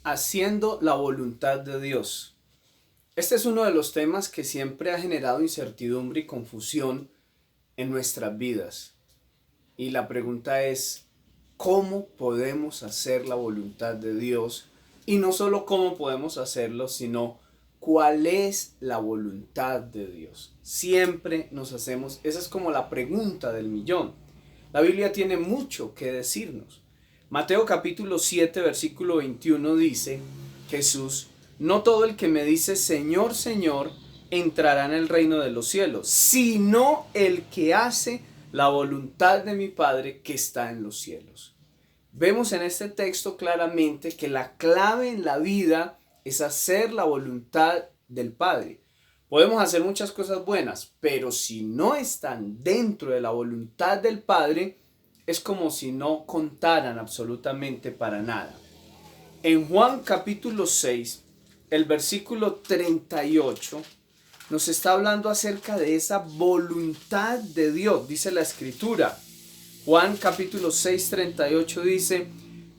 Haciendo la voluntad de Dios. Este es uno de los temas que siempre ha generado incertidumbre y confusión en nuestras vidas. Y la pregunta es, ¿cómo podemos hacer la voluntad de Dios? Y no solo cómo podemos hacerlo, sino cuál es la voluntad de Dios. Siempre nos hacemos, esa es como la pregunta del millón. La Biblia tiene mucho que decirnos. Mateo capítulo 7, versículo 21 dice, Jesús, no todo el que me dice Señor, Señor, entrará en el reino de los cielos, sino el que hace la voluntad de mi Padre que está en los cielos. Vemos en este texto claramente que la clave en la vida es hacer la voluntad del Padre. Podemos hacer muchas cosas buenas, pero si no están dentro de la voluntad del Padre, es como si no contaran absolutamente para nada. En Juan capítulo 6, el versículo 38, nos está hablando acerca de esa voluntad de Dios, dice la Escritura. Juan capítulo 6, 38 dice,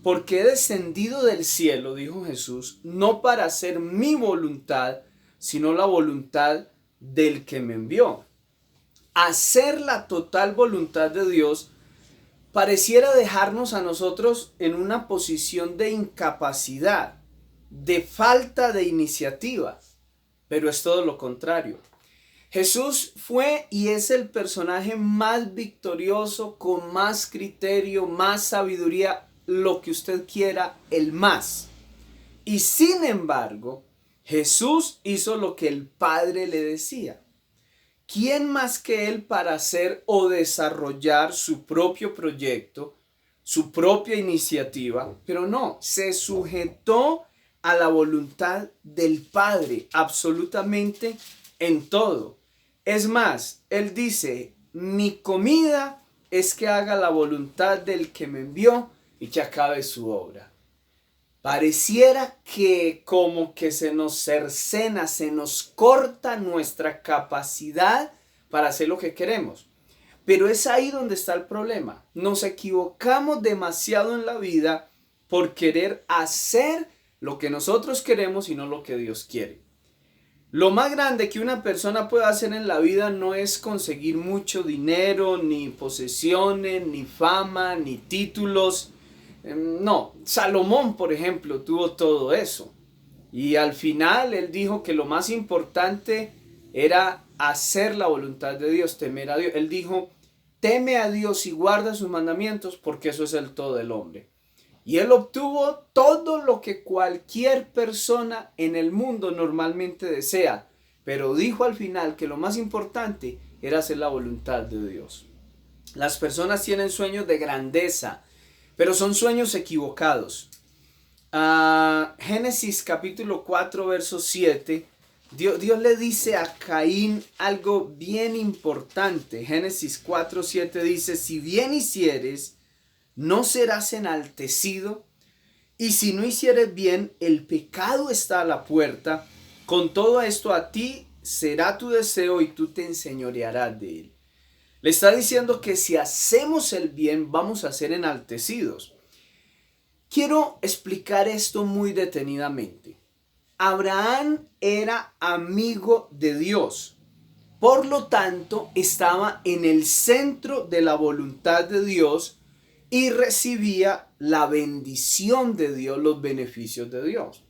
porque he descendido del cielo, dijo Jesús, no para hacer mi voluntad, sino la voluntad del que me envió. Hacer la total voluntad de Dios pareciera dejarnos a nosotros en una posición de incapacidad, de falta de iniciativa, pero es todo lo contrario. Jesús fue y es el personaje más victorioso, con más criterio, más sabiduría, lo que usted quiera, el más. Y sin embargo, Jesús hizo lo que el Padre le decía. ¿Quién más que él para hacer o desarrollar su propio proyecto, su propia iniciativa? Pero no, se sujetó a la voluntad del Padre absolutamente en todo. Es más, él dice, mi comida es que haga la voluntad del que me envió y que acabe su obra. Pareciera que como que se nos cercena, se nos corta nuestra capacidad para hacer lo que queremos. Pero es ahí donde está el problema. Nos equivocamos demasiado en la vida por querer hacer lo que nosotros queremos y no lo que Dios quiere. Lo más grande que una persona puede hacer en la vida no es conseguir mucho dinero, ni posesiones, ni fama, ni títulos. No, Salomón, por ejemplo, tuvo todo eso. Y al final él dijo que lo más importante era hacer la voluntad de Dios, temer a Dios. Él dijo, teme a Dios y guarda sus mandamientos, porque eso es el todo del hombre. Y él obtuvo todo lo que cualquier persona en el mundo normalmente desea. Pero dijo al final que lo más importante era hacer la voluntad de Dios. Las personas tienen sueños de grandeza, pero son sueños equivocados. Génesis capítulo 4, verso 7. Dios le dice a Caín algo bien importante. Génesis 4, 7 dice, si bien hicieres, no serás enaltecido, y si no hicieres bien, el pecado está a la puerta. Con todo esto a ti será tu deseo y tú te enseñorearás de él. Le está diciendo que si hacemos el bien, vamos a ser enaltecidos. Quiero explicar esto muy detenidamente. Abraham era amigo de Dios. Por lo tanto, estaba en el centro de la voluntad de Dios y recibía la bendición de Dios, los beneficios de Dios.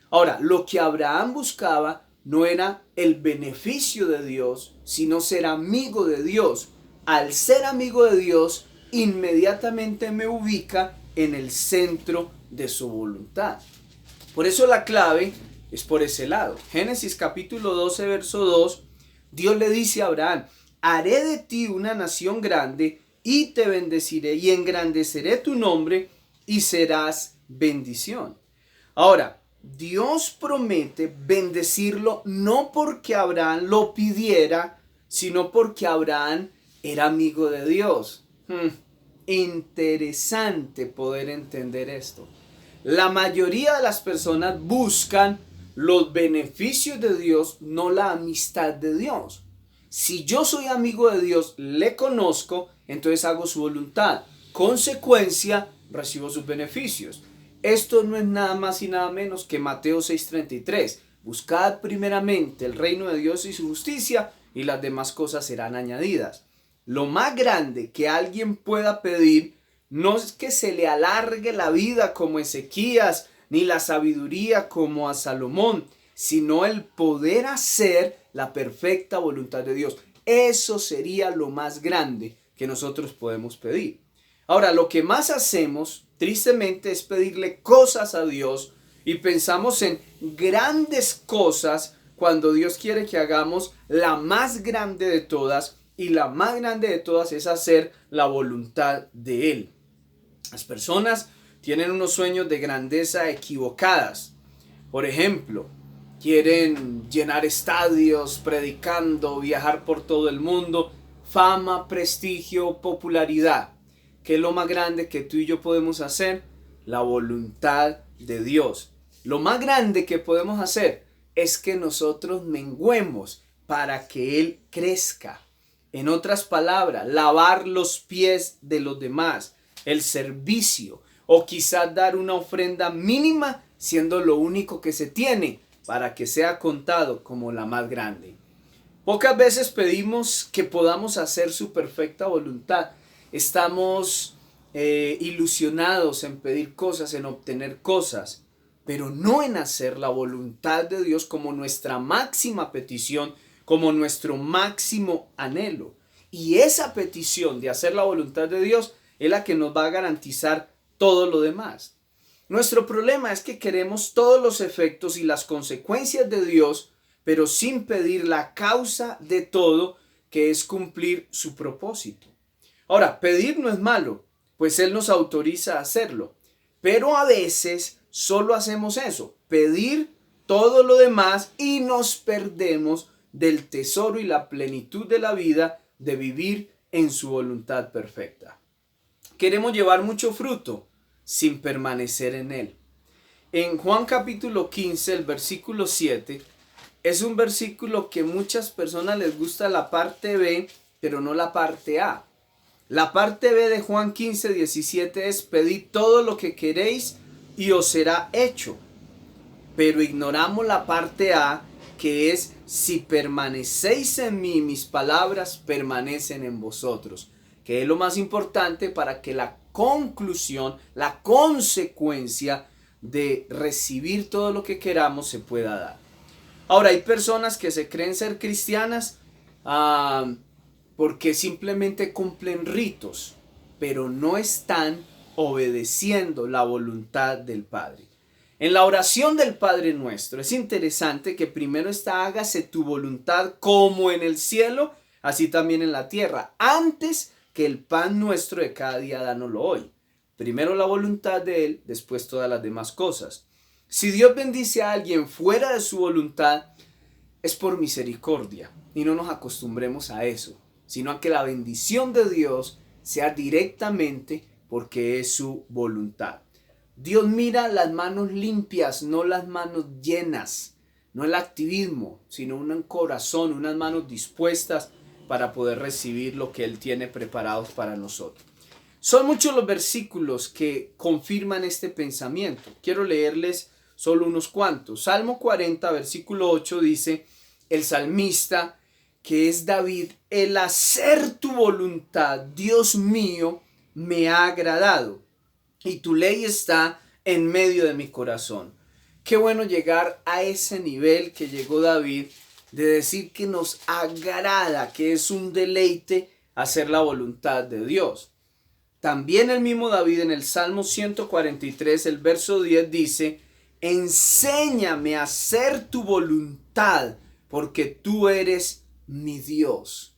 Ahora, lo que Abraham buscaba no era el beneficio de Dios, sino ser amigo de Dios. Al ser amigo de Dios, inmediatamente me ubica en el centro de su voluntad. Por eso la clave es por ese lado. Génesis capítulo 12, verso 2, Dios le dice a Abraham, haré de ti una nación grande y te bendeciré y engrandeceré tu nombre y serás bendición. Ahora, Dios promete bendecirlo no porque Abraham lo pidiera, sino porque Abraham era amigo de Dios. Interesante poder entender esto. La mayoría de las personas buscan los beneficios de Dios, no la amistad de Dios. Si yo soy amigo de Dios, le conozco, entonces hago su voluntad. Consecuencia, recibo sus beneficios. Esto no es nada más y nada menos que Mateo 6:33. Buscad primeramente el reino de Dios y su justicia, y las demás cosas serán añadidas. Lo más grande que alguien pueda pedir no es que se le alargue la vida como Ezequías, ni la sabiduría como a Salomón, sino el poder hacer la perfecta voluntad de Dios. Eso sería lo más grande que nosotros podemos pedir. Ahora, lo que más hacemos, tristemente, es pedirle cosas a Dios y pensamos en grandes cosas cuando Dios quiere que hagamos la más grande de todas, y la más grande de todas es hacer la voluntad de Él. Las personas tienen unos sueños de grandeza equivocadas. Por ejemplo, quieren llenar estadios, predicando, viajar por todo el mundo, fama, prestigio, popularidad. ¿Qué es lo más grande que tú y yo podemos hacer? La voluntad de Dios. Lo más grande que podemos hacer es que nosotros menguemos para que Él crezca. En otras palabras, lavar los pies de los demás, el servicio, o quizás dar una ofrenda mínima siendo lo único que se tiene para que sea contado como la más grande. Pocas veces pedimos que podamos hacer su perfecta voluntad. Estamos ilusionados en pedir cosas, en obtener cosas, pero no en hacer la voluntad de Dios como nuestra máxima petición, como nuestro máximo anhelo. Y esa petición de hacer la voluntad de Dios es la que nos va a garantizar todo lo demás. Nuestro problema es que queremos todos los efectos y las consecuencias de Dios, pero sin pedir la causa de todo, que es cumplir su propósito. Ahora, pedir no es malo, pues Él nos autoriza a hacerlo, pero a veces solo hacemos eso, pedir todo lo demás, y nos perdemos del tesoro y la plenitud de la vida de vivir en su voluntad perfecta. Queremos llevar mucho fruto sin permanecer en Él. En Juan capítulo 15, el versículo 7, es un versículo que muchas personas les gusta la parte B, pero no la parte A. La parte B de Juan 15, 17 es: pedid todo lo que queréis y os será hecho. Pero ignoramos la parte A, que es: si permanecéis en mí, mis palabras permanecen en vosotros. Que es lo más importante para que la conclusión, la consecuencia de recibir todo lo que queramos se pueda dar. Ahora, hay personas que se creen ser cristianas porque simplemente cumplen ritos, pero no están obedeciendo la voluntad del Padre. En la oración del Padre Nuestro es interesante que primero está: hágase tu voluntad como en el cielo, así también en la tierra, antes que el pan nuestro de cada día dánoslo hoy. Primero la voluntad de Él, después todas las demás cosas. Si Dios bendice a alguien fuera de su voluntad, es por misericordia, y no nos acostumbremos a eso, sino a que la bendición de Dios sea directamente porque es su voluntad. Dios mira las manos limpias, no las manos llenas, no el activismo, sino un corazón, unas manos dispuestas para poder recibir lo que Él tiene preparados para nosotros. Son muchos los versículos que confirman este pensamiento. Quiero leerles solo unos cuantos. Salmo 40, versículo 8 dice el salmista, que es David: el hacer tu voluntad, Dios mío, me ha agradado, y tu ley está en medio de mi corazón. Qué bueno llegar a ese nivel que llegó David, de decir que nos agrada, que es un deleite hacer la voluntad de Dios. También el mismo David en el Salmo 143, el verso 10 dice: enséñame a hacer tu voluntad, porque tú eres mi Dios.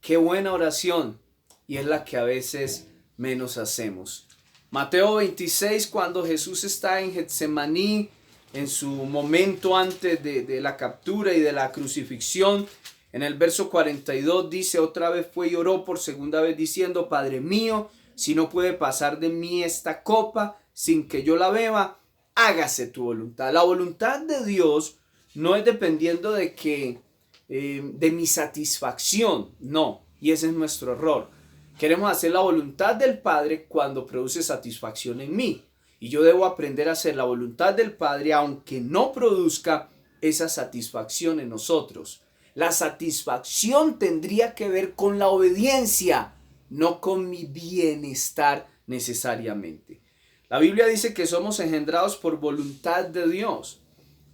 Qué buena oración, y es la que a veces menos hacemos. Mateo 26, cuando Jesús está en Getsemaní, en su momento antes de la captura y de la crucifixión, en el verso 42 dice: otra vez fue y oró por segunda vez diciendo: Padre mío, si no puede pasar de mí esta copa sin que yo la beba, hágase tu voluntad. La voluntad de Dios no es dependiendo de mi satisfacción, no, y ese es nuestro error. Queremos hacer la voluntad del Padre cuando produce satisfacción en mí. Y yo debo aprender a hacer la voluntad del Padre aunque no produzca esa satisfacción en nosotros. La satisfacción tendría que ver con la obediencia, no con mi bienestar necesariamente. La Biblia dice que somos engendrados por voluntad de Dios.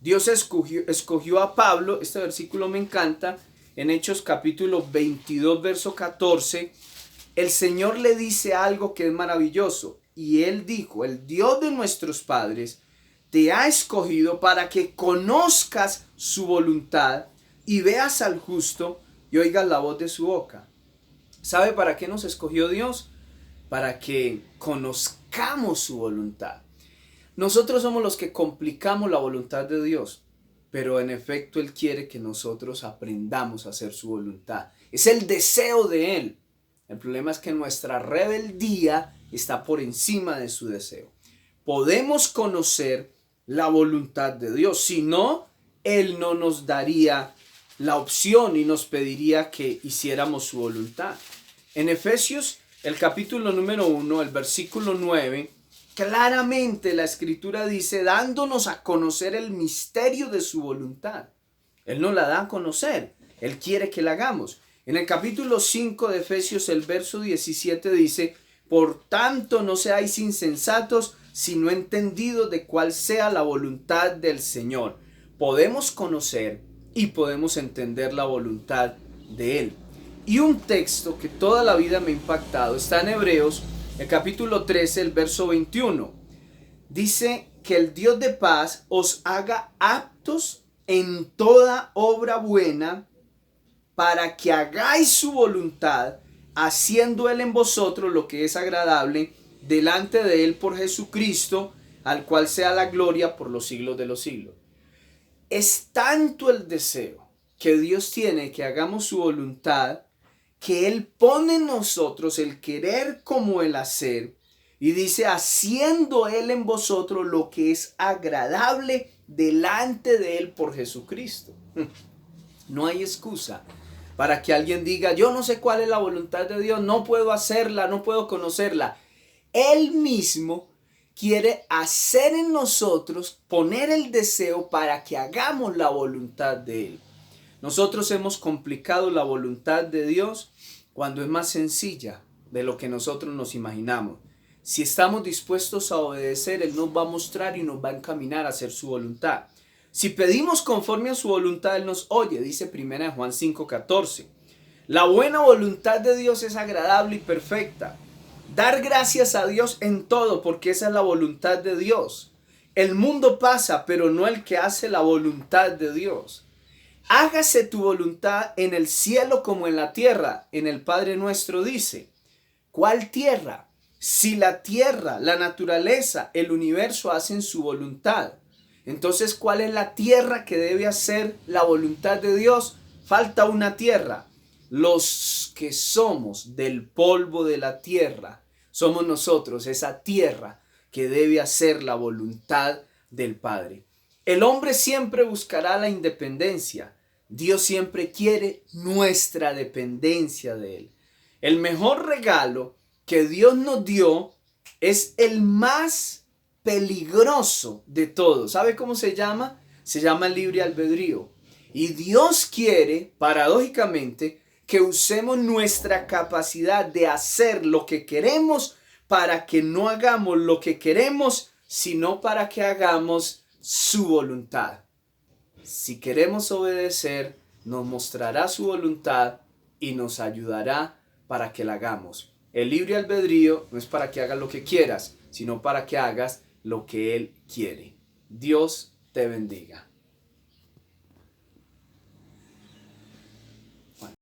Dios escogió a Pablo, este versículo me encanta, en Hechos capítulo 22, verso 14, el Señor le dice algo que es maravilloso. Y él dijo, el Dios de nuestros padres te ha escogido para que conozcas su voluntad y veas al justo y oigas la voz de su boca. ¿Sabe para qué nos escogió Dios? Para que conozcamos su voluntad. Nosotros somos los que complicamos la voluntad de Dios, pero en efecto Él quiere que nosotros aprendamos a hacer su voluntad. Es el deseo de Él. El problema es que nuestra rebeldía está por encima de su deseo. Podemos conocer la voluntad de Dios, si no, Él no nos daría la opción y nos pediría que hiciéramos su voluntad. En Efesios, el capítulo número 1, el versículo 9, claramente la Escritura dice, dándonos a conocer el misterio de su voluntad. Él nos la da a conocer, Él quiere que la hagamos. En el capítulo 5 de Efesios, el verso 17 dice, por tanto no seáis insensatos, sino entendidos de cuál sea la voluntad del Señor. Podemos conocer y podemos entender la voluntad de Él. Y un texto que toda la vida me ha impactado está en Hebreos, el capítulo 13, el verso 21. Dice que el Dios de paz os haga aptos en toda obra buena, para que hagáis su voluntad, haciendo Él en vosotros lo que es agradable delante de Él por Jesucristo, al cual sea la gloria por los siglos de los siglos. Es tanto el deseo que Dios tiene que hagamos su voluntad, que Él pone en nosotros el querer como el hacer, y dice, haciendo Él en vosotros lo que es agradable delante de Él por Jesucristo. No hay excusa para que alguien diga, yo no sé cuál es la voluntad de Dios, no puedo hacerla, no puedo conocerla. Él mismo quiere hacer en nosotros, poner el deseo para que hagamos la voluntad de Él. Nosotros hemos complicado la voluntad de Dios cuando es más sencilla de lo que nosotros nos imaginamos. Si estamos dispuestos a obedecer, Él nos va a mostrar y nos va a encaminar a hacer su voluntad. Si pedimos conforme a su voluntad, Él nos oye, dice 1 Juan 5:14. La buena voluntad de Dios es agradable y perfecta. Dar gracias a Dios en todo, porque esa es la voluntad de Dios. El mundo pasa, pero no el que hace la voluntad de Dios. Hágase tu voluntad en el cielo como en la tierra. En el Padre Nuestro dice, ¿cuál tierra? Si la tierra, la naturaleza, el universo hacen su voluntad, entonces, ¿cuál es la tierra que debe hacer la voluntad de Dios? Falta una tierra. Los que somos del polvo de la tierra, somos nosotros, esa tierra que debe hacer la voluntad del Padre. El hombre siempre buscará la independencia. Dios siempre quiere nuestra dependencia de Él. El mejor regalo que Dios nos dio es el más peligroso de todo. ¿Sabe cómo se llama? Se llama libre albedrío. Y Dios quiere, paradójicamente, que usemos nuestra capacidad de hacer lo que queremos para que no hagamos lo que queremos, sino para que hagamos su voluntad. Si queremos obedecer, nos mostrará su voluntad y nos ayudará para que la hagamos. El libre albedrío no es para que hagas lo que quieras, sino para que hagas lo que Él quiere. Dios te bendiga.